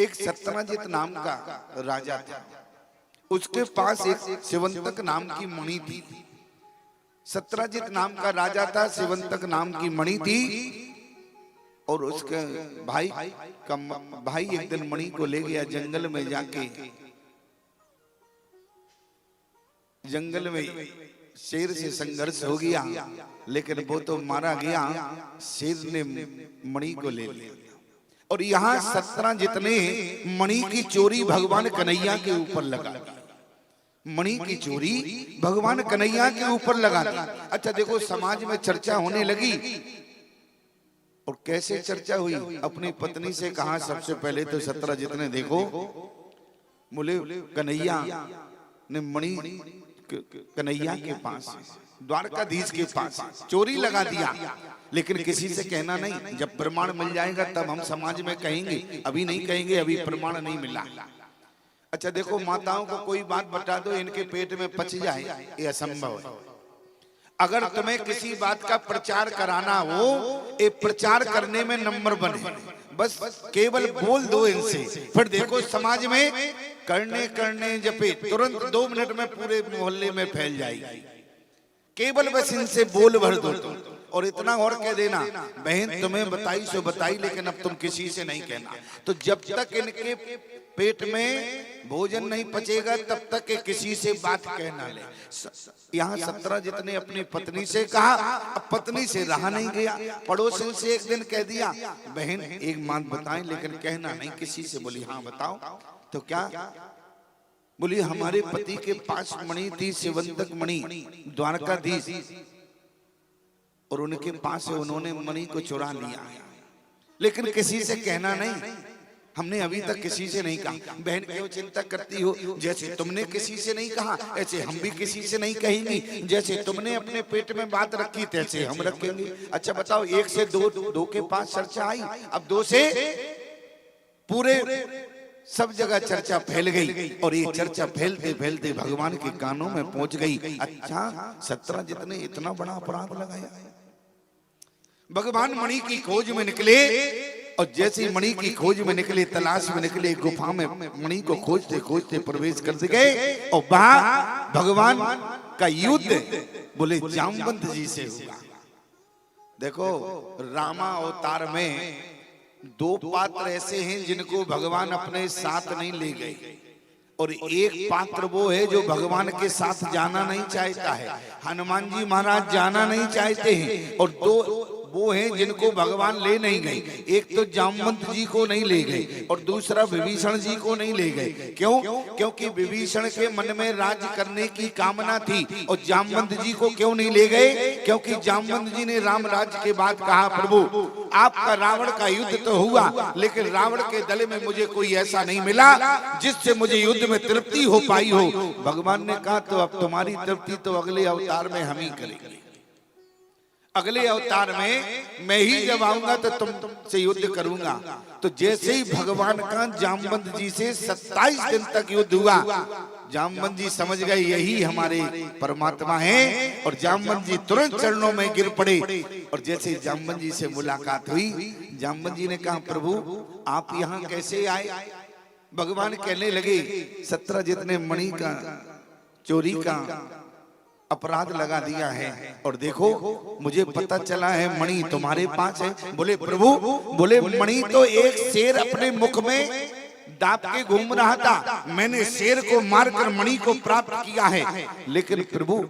एक सत्यजित नाम का राजा था। उसके पास एक शिवंतक नाम की मणि थी। सत्यजित नाम का राजा था, शिवंतक नाम की मणि थी। और उसके भाई एक दिन मणि को ले गया जंगल में। जाके जंगल में शेर से संघर्ष हो गया, लेकिन वो तो मारा गया। शेर ने मणि को ले लिया। और यहाँ 17 जितने मणि की चोरी भगवान कन्हैया के ऊपर लगा। मणि की चोरी भगवान कन्हैया के ऊपर लगा दी। अच्छा देखो, समाज में चर्चा होने लगी। और कैसे चर्चा हुई? अपनी पत्नी से कहा सबसे पहले तो 17 जितने देखो, बोले कन्हैया ने मणि कन्हैया के पास, द्वारकाधीश के पास चोरी लगा दिया। लेकिन किसी से कहना नहीं, जब प्रमाण मिल जाएगा तब हम समाज में कहेंगे, अभी नहीं कहेंगे, अभी प्रमाण नहीं मिला। अच्छा देखो, माताओं को कोई बात बता दो, इनके पेट में पच जाए, ये असंभव है। अगर तुम्हें किसी बात का प्रचार कराना हो, ये प्रचार करने में नंबर बने, बस केवल बोल दो इनसे, फिर देखो समाज में करने जपे तुरंत 2 मिनट में पूरे मोहल्ले में फैल जाएगी। केवल बस इनसे बोल भर दो तुम, और इतना और कह देना, बहन तुम्हें बताई सो बताई, लेकिन अब तुम किसी से नहीं कहना। तो जब तक इनके पेट में भोजन नहीं पचेगा तब तक के किसी से बात कहना ले। यहाँ 17 जितने अपनी पत्नी से कहा, अब पत्नी से रहा नहीं गया। पड़ोसियों से एक दिन कह दिया, बहन एक बात बताएं, लेकिन कहना नहीं किसी से। बोली हाँ बताओ। तो क्या? बोली हमारे पति के पास मणि थी, शिवंतक मणि, द्वारकाधीश, और उनके पास से उन्होंने मणि को चुरा लिया, लेकिन किसी से कहना नहीं। हमने अभी तक किसी से नहीं कहा। बहन क्यों चिंता करती हो? जैसे तुमने किसी से नहीं कहा, ऐसे हम भी किसी से नहीं कहेंगे। जैसे तुमने अपने पेट में बात रखी, तैसे हम रखेंगे। अच्छा बताओ, 1 से 2 के पास चर्चा आई, अब 2 से पूरे सब जगह चर्चा फैल गई। और ये चर्चा फैलते फैलते भगवान के कानों में पहुंच गई। अच्छा 17 जितने इतना बड़ा अपराध लगाया। भगवान मणि की खोज में निकले, और जैसे मणि की खोज में निकले, तलाश में निकले, गुफा में मणि को खोजते खोजते प्रवेश कर गए। और वहां भगवान का युद्ध बोले जामवंत जी से हुआ। देखो रामा अवतार में 2 पात्र ऐसे हैं जिनको भगवान अपने साथ नहीं ले गए, और एक पात्र वो है जो भगवान के साथ जाना नहीं चाहता है। हनुमान जी महाराज जाना नहीं चाहते हैं, और 2 वो हैं जिनको भगवान ले नहीं गए। एक तो जामवंत जी को नहीं ले गए, और दूसरा विभीषण जी को नहीं ले गए। क्यों? क्योंकि विभीषण के मन में राज करने की कामना थी। और जामवंत जी को क्यों नहीं ले गए? क्योंकि जामवंत जी ने राम राज्य के बाद कहा, प्रभु आपका रावण का युद्ध तो हुआ, लेकिन रावण के दल में मुझे कोई ऐसा नहीं मिला जिससे मुझे युद्ध में तृप्ति हो पाई हो। भगवान ने कहा, तो अब तुम्हारी तृप्ति तो अगले अवतार में हम ही करेंगे। अगले अवतार में मैं ही जब आऊंगा तो तुमसे युद्ध करूंगा। तो जैसे ही भगवान का जामवंत जी से 27 दिन तक युद्ध हुआ, जामवंत जी समझ गए यही हमारे परमात्मा हैं, और जामवंत जी तुरंत चरणों में गिर पड़े। और जैसे जामवंत जी से मुलाकात हुई, जामवंत जी ने कहा, प्रभु आप यहाँ कैसे आए? भगवान कहने लगे, 17 जितने मणि का चोरी का अपराध लगा दिया है, और देखो मुझे पता चला है मणि तुम्हारे पास है। बोले प्रभु, बोले मणि तो एक शेर अपने मुख में दाप के घूम रहा था, मैंने शेर को मारकर मणि को प्राप्त किया है, लेकिन प्रभु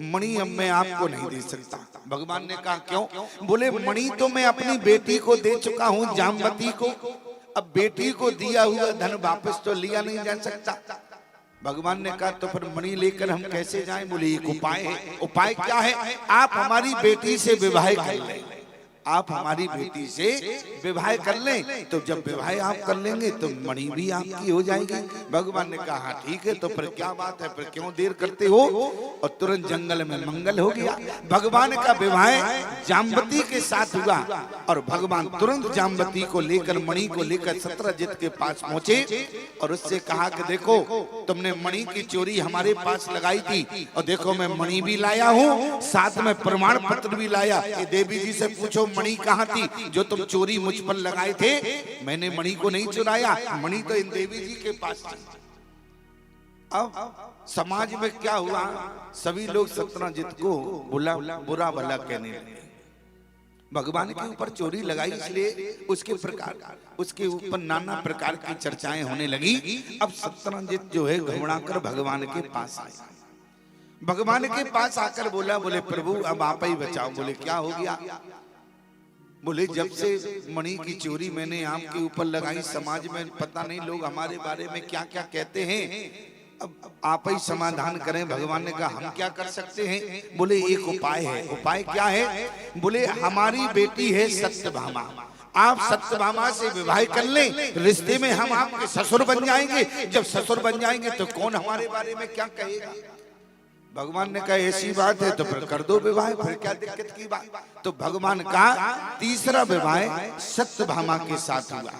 मणि अब मैं आपको नहीं दे सकता। भगवान ने कहा क्यों? बोले मणि तो मैं अपनी बेटी को दे चुका हूँ, जामवती को। अब बेटी को दिया हुआ धन वापस तो लिया नहीं जा सकता। भगवान ने कहा, तो फिर मणि लेकर हम कैसे जाएं? बोले एक उपाय है। उपाय क्या है? आप हमारी बेटी से विवाह कर लें। आप हमारी बेटी से विवाह कर लें, तो जब विवाह आप कर लेंगे तो मणि भी आपकी हो जाएगी। भगवान ने कहा ठीक है, तो फिर क्या बात है, फिर क्यों देर करते हो? और तुरंत जंगल में मंगल हो गया। भगवान का विवाह जामवती के साथ हुआ, और भगवान तुरंत जामवती को लेकर, मणि को लेकर सत्यजित के पास पहुंचे, और उससे कहा कि देखो तुमने मणि की चोरी हमारे पास लगाई थी, और देखो मैं मणि भी लाया हूँ, साथ में प्रमाण पत्र भी लाया। देवी जी से पूछो मणि कहाँ थी जो तुम चोरी मुझ पर लगाए थे? मैंने मणि को नहीं चुराया, मणि तो इन देवी जी के पास थी। अब समाज में क्या हुआ, सभी लोग सत्यजित को बुरा भला कहने लगे। भगवान के ऊपर चोरी लगाई इसलिए उसके ऊपर नाना प्रकार की चर्चाएं होने लगी। अब सत्यजित जो है घबराकर भगवान के पास आए। भगवान के पास आकर बोले प्रभु अब आप ही बचाओ। बोले क्या हो गया? बोले जब से मणि की चोरी मैंने आपके ऊपर लगाई, समाज में पता नहीं लोग हमारे बारे में क्या क्या कहते हैं, अब आप ही समाधान करें। भगवान ने कहा हम क्या कर सकते हैं? बोले एक उपाय है। उपाय क्या है? बोले हमारी बेटी है सत्यभामा, आप सत्यभामा से विवाह कर लें, रिश्ते में हम आपके ससुर बन जाएंगे। जब ससुर बन जाएंगे तो कौन हमारे बारे में क्या कहेगा? भगवान ने कहा ऐसी बात है तो फिर कर दो विवाह, फिर क्या दिक्कत की बात। तो भगवान का तीसरा विवाह सत्यभामा के साथ हुआ।